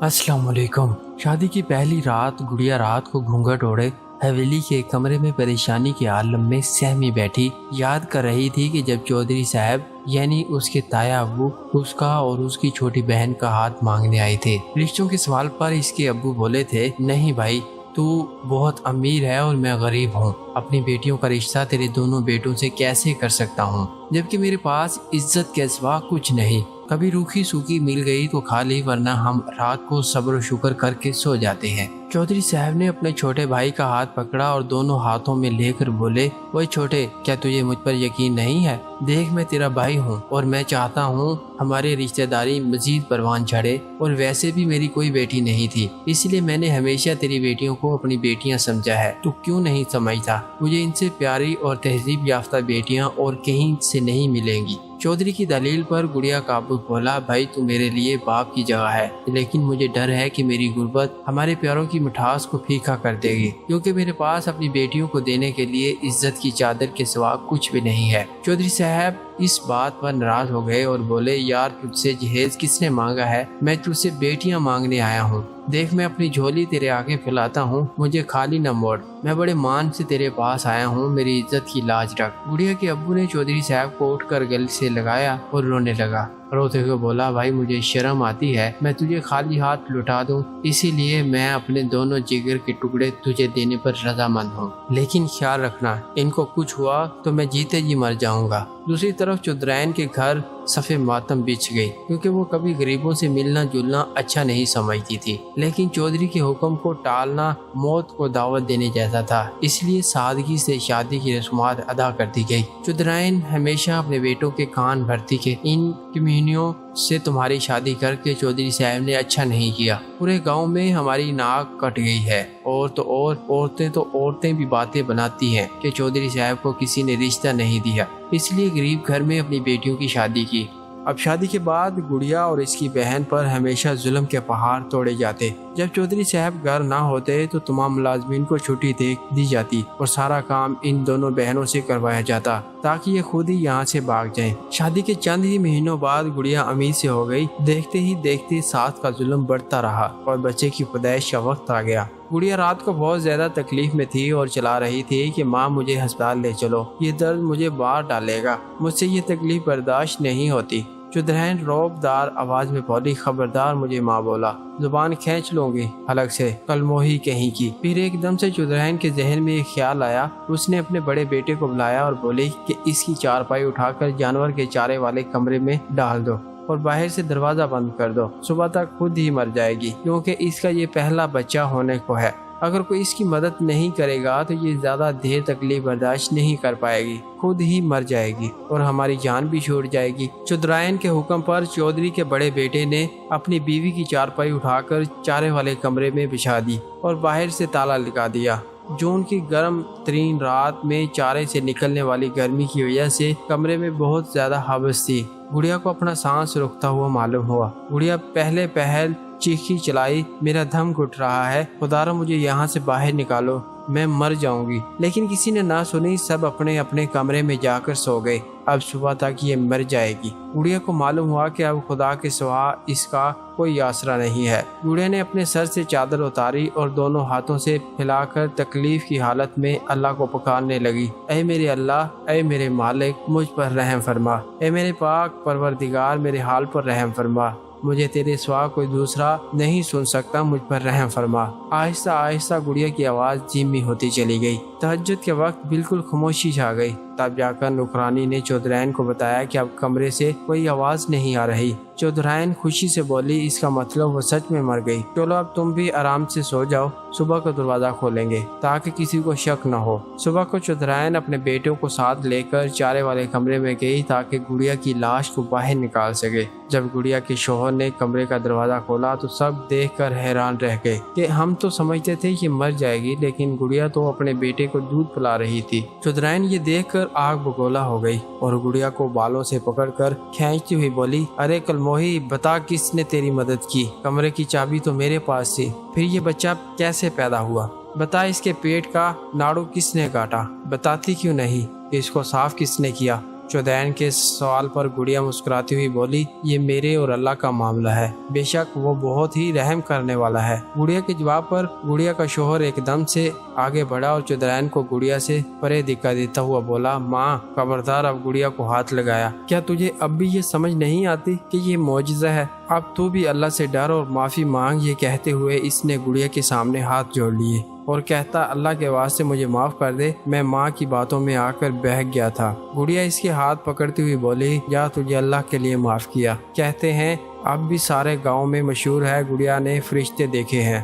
अस्सलाम वालेकुम। शादी की पहली रात गुड़िया रात को घूंघट ओढ़े हवेली के एक कमरे में परेशानी के आलम में सहमी बैठी याद कर रही थी कि जब चौधरी साहब यानी उसके ताया अब्बू उसका और उसकी छोटी बहन का हाथ मांगने आए थे। रिश्तों के सवाल पर इसके अब्बू बोले थे, नहीं भाई, तू बहुत अमीर है और मैं गरीब हूँ, अपनी बेटियों का रिश्ता तेरे दोनों बेटों से कैसे कर सकता हूँ, जबकि मेरे पास इज्जत के सिवा कुछ नहीं। कभी रूखी सूखी मिल गई तो खा ली, वरना हम रात को सब्र शुक्र करके सो जाते हैं। चौधरी साहब ने अपने छोटे भाई का हाथ पकड़ा और दोनों हाथों में लेकर बोले, ओए छोटे, क्या तुझे मुझ पर यकीन नहीं है? देख, मैं तेरा भाई हूँ और मैं चाहता हूँ हमारे रिश्तेदारी मजीद परवान चढ़े, और वैसे भी मेरी कोई बेटी नहीं थी, इसलिए मैंने हमेशा तेरी बेटियों को अपनी बेटियाँ समझा है। तू क्यों नहीं समझता? मुझे इनसे प्यारी और तहजीब याफ्ता बेटियाँ और कहीं से नहीं मिलेंगी। चौधरी की दलील पर गुड़िया का अब्बू बोला, भाई तू मेरे लिए बाप की जगह है, लेकिन मुझे डर है कि मेरी गुर्बत हमारे प्यारों की मिठास को फीका कर देगी, क्योंकि मेरे पास अपनी बेटियों को देने के लिए इज्जत की चादर के सिवा कुछ भी नहीं है। चौधरी साहब इस बात पर नाराज हो गए और बोले, यार तुझसे जहेज किसने मांगा है? मैं तुझसे बेटियां मांगने आया हूँ। देख, मैं अपनी झोली तेरे आगे फैलाता हूँ, मुझे खाली न मोड़। मैं बड़े मान से तेरे पास आया हूँ, मेरी इज्जत की लाज रख। गुड़िया के अब्बू ने चौधरी साहब को उठकर गले से लगाया और रोने लगा। रोते हुए बोला, भाई मुझे शर्म आती है मैं तुझे खाली हाथ लौटा दूं, इसीलिए मैं अपने दोनों जिगर के टुकड़े तुझे देने पर रजामंद हूँ, लेकिन ख्याल रखना इनको कुछ हुआ तो मैं जीते जी मर जाऊंगा। दूसरी तरफ चौधराइन के घर सफ़े मातम बिछ गई, क्योंकि वो कभी गरीबों से मिलना जुलना अच्छा नहीं समझती थी, लेकिन चौधरी के हुक्म को टालना मौत को दावत देने जैसा था, इसलिए सादगी से शादी की रस्मात अदा कर दी गई। चौधराइन हमेशा अपने बेटों के कान भरती के इन कमीनियों से तुम्हारी शादी करके चौधरी साहब ने अच्छा नहीं किया, पूरे गांव में हमारी नाक कट गई है, और तो और औरतें भी बातें बनाती हैं कि चौधरी साहब को किसी ने रिश्ता नहीं दिया, इसलिए गरीब घर में अपनी बेटियों की शादी की। अब शादी के बाद गुड़िया और इसकी बहन पर हमेशा जुल्म के पहाड़ तोड़े जाते। जब चौधरी साहब घर ना होते तो तमाम मुलाजमीन को छुट्टी दे दी जाती और सारा काम इन दोनों बहनों से करवाया जाता, ताकि ये खुद ही यहाँ से भाग जाएं। शादी के चंद ही महीनों बाद गुड़िया अमीर से हो गई। देखते ही देखते सास का जुल्म बढ़ता रहा और बच्चे की पैदाइश का वक्त आ गया। गुड़िया रात को बहुत ज्यादा तकलीफ में थी और चला रही थी कि माँ मुझे अस्पताल ले चलो, ये दर्द मुझे बाहर डालेगा, मुझसे ये तकलीफ बर्दाश्त नहीं होती। चौधराइन रौबदार आवाज में बोली, खबरदार मुझे माँ बोला, जुबान खींच लूंगी अलग से, कलमोही कहीं की। फिर एकदम से चौधराइन के जहन में एक ख्याल आया। उसने अपने बड़े बेटे को बुलाया और बोली कि इसकी चारपाई उठाकर जानवर के चारे वाले कमरे में डाल दो और बाहर से दरवाजा बंद कर दो, सुबह तक खुद ही मर जाएगी, क्योंकि इसका ये पहला बच्चा होने को है। अगर कोई इसकी मदद नहीं करेगा तो ये ज्यादा देर तकलीफ बर्दाश्त नहीं कर पाएगी, खुद ही मर जाएगी और हमारी जान भी छूट जाएगी। चौधराइन के हुक्म पर चौधरी के बड़े बेटे ने अपनी बीवी की चारपाई उठाकर चारे वाले कमरे में बिछा दी और बाहर से ताला लगा दिया। जून की गर्म तरीन रात में चारे से निकलने वाली गर्मी की वजह से कमरे में बहुत ज्यादा हवस थी। गुड़िया को अपना सांस रुकता हुआ मालूम हुआ। गुड़िया पहले पहल चीखी चलाई, मेरा दम घुट रहा है, खुदारा मुझे यहाँ से बाहर निकालो, मैं मर जाऊंगी। लेकिन किसी ने ना सुनी, सब अपने अपने कमरे में जाकर सो गए। अब सुबह तक ये मर जाएगी। गुड़िया को मालूम हुआ कि अब खुदा के सिवा इसका कोई आसरा नहीं है। गुड़िया ने अपने सर से चादर उतारी और दोनों हाथों से फैलाकर तकलीफ की हालत में अल्लाह को पुकारने लगी, ऐ मेरे अल्लाह, ऐ मेरे मालिक, मुझ पर रहम फरमा, ऐ मेरे पाक परवरदिगार, मेरे हाल पर रहम फरमा, मुझे तेरे सिवा कोई दूसरा नहीं सुन सकता, मुझ पर रहम फरमा। आहिस्ता आहिस्ता गुड़िया की आवाज़ धीमी होती चली गई। तहज्जुद के वक्त बिल्कुल खामोशी छा गई। तब जाकर नुकरानी ने चौधराइन को बताया कि अब कमरे से कोई आवाज़ नहीं आ रही। चौधराइन खुशी से बोली, इसका मतलब वो सच में मर गई। चलो अब तुम भी आराम से सो जाओ, सुबह को दरवाजा खोलेंगे ताकि किसी को शक न हो। सुबह को चौधराइन अपने बेटों को साथ लेकर चारे वाले कमरे में गई ताकि गुड़िया की लाश को बाहर निकाल सके। जब गुड़िया के शोहर ने कमरे का दरवाजा खोला तो सब देखकर हैरान रह गए कि हम तो समझते थे कि मर जाएगी, लेकिन गुड़िया तो अपने बेटे को दूध पिला रही थी। चौधराइन ये देखकर आग बगोला हो गई और गुड़िया को बालों से पकड़कर खींचती हुई बोली, अरे कलमोही, बता किसने तेरी मदद की? कमरे की चाबी तो मेरे पास थी, फिर ये बच्चा कैसे पैदा हुआ? बता, इसके पेट का नाड़ू किसने काटा? बताती क्यों नहीं? इसको साफ किसने किया? चौधरी के सवाल पर गुड़िया मुस्कुराती हुई बोली, ये मेरे और अल्लाह का मामला है, बेशक वो बहुत ही रहम करने वाला है। गुड़िया के जवाब पर गुड़िया का शोहर एकदम से आगे बढ़ा और चौधरी को गुड़िया से परे दिखा देता हुआ बोला, माँ खबरदार। अब गुड़िया को हाथ लगाया, क्या तुझे अब भी ये समझ नहीं आती कि ये मौजिज़ा है? अब तू भी अल्लाह से डर और माफ़ी मांग। ये कहते हुए इसने गुड़िया के सामने हाथ जोड़ लिए और कहता, अल्लाह के वास्ते मुझे माफ़ कर दे, मैं माँ की बातों में आकर बहक गया था। गुड़िया इसके हाथ पकड़ती हुई बोली, या तुझे अल्लाह के लिए माफ़ किया। कहते हैं अब भी सारे गांव में मशहूर है, गुड़िया ने फरिश्ते देखे हैं।